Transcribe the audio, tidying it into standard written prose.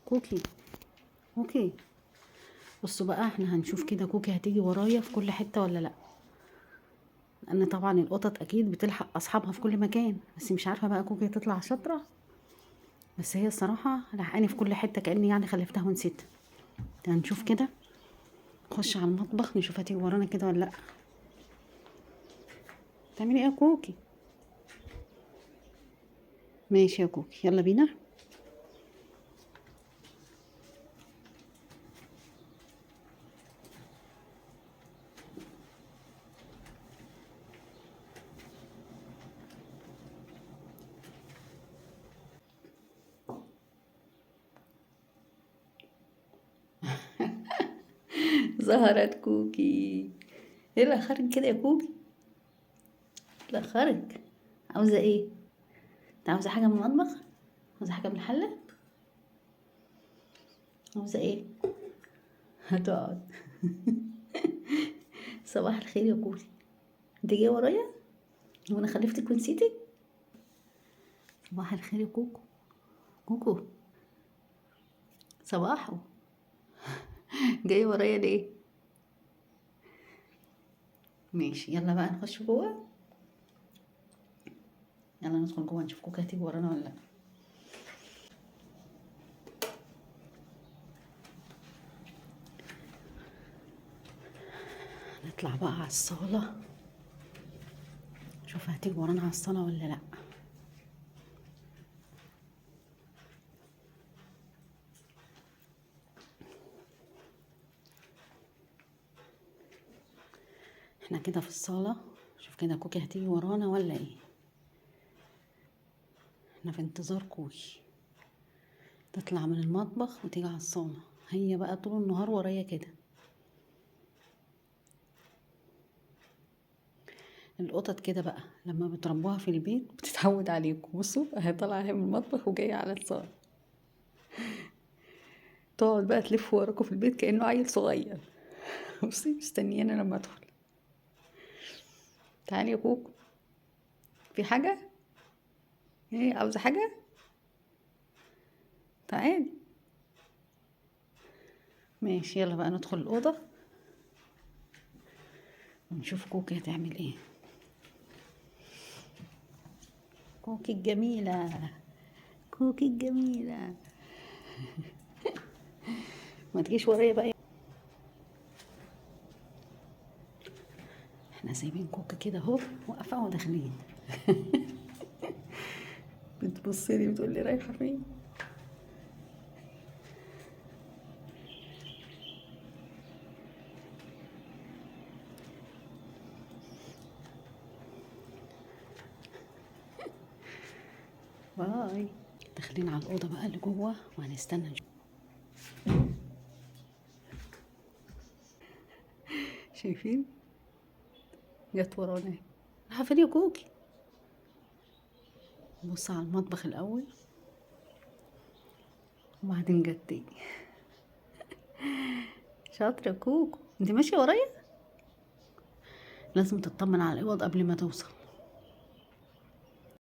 كوكي كوكي، بصوا بقى، احنا هنشوف كده كوكي هتيجي ورايا في كل حته ولا لا. لان طبعا القطط اكيد بتلحق اصحابها في كل مكان، بس مش عارفه بقى كوكي تطلع شاطره. بس هي الصراحه لحقاني في كل حته، كاني يعني خلفتها ونسيتها. هنشوف كده، نخش على المطبخ نشوف هتيجي ورانا كده ولا لا. تعملي ايه يا كوكي؟ ماشي يا كوكي، يلا بينا. ظهرت كوكي. ايه اللي اخرك كده يا كوكي؟ إيه اللي اخرك؟ عاوزه ايه؟ انت عاوزه حاجه من المطبخ؟ عاوزه حاجه من الحله؟ عاوزه ايه؟ هتقعد. صباح الخير يا كوكي، انت جايه ورايا وانا خلفتك ونسيتك؟ صباح الخير يا كوكو. كوكو، صباحو. جايه ورايا ليه؟ ماشي، يلا بقى نخش جوه. يلا ندخل جوه نشوف كوكا هتيجي ورانا ولا لا. نطلع بقى على الصاله، شوف هتيجي ورانا على الصاله ولا لا. احنا كده في الصاله، شوف كده كوكي هتيجي ورانا ولا ايه. احنا في انتظار كوكي تطلع من المطبخ وتيجي على الصاله. هي بقى طول النهار ورايا كده. القطط كده بقى لما بتربوها في البيت بتتعود عليكم. بصوا اهي طالعه اهي من المطبخ وجايه على الصاله، تقعد بقى تلف وراكم في البيت كانه عيل صغير. بصي مستنيانا لما ادخل. تعالي يا كوكو، في حاجه؟ ايه، عاوزه حاجه؟ تعالي. ماشي، يلا بقى ندخل الاوضه ونشوف كوكي هتعمل ايه. كوكي الجميله، كوكي الجميله. ما تجيش ورايا بقى. احنا سايبين كوكي كده اهو واقفه وداخلين. بتبصلي بتقولي رايحه فين. باي. داخلين على الاوضه بقى اللي جوه وهنستنى نشوف. شايفين؟ جت ورانا. رايحه فين يا كوكي؟ بص على المطبخ الاول وبعدين جت تاني. شاطره كوكو، انت ماشيه ورايا. لازم تطمن على الاوض قبل ما توصل.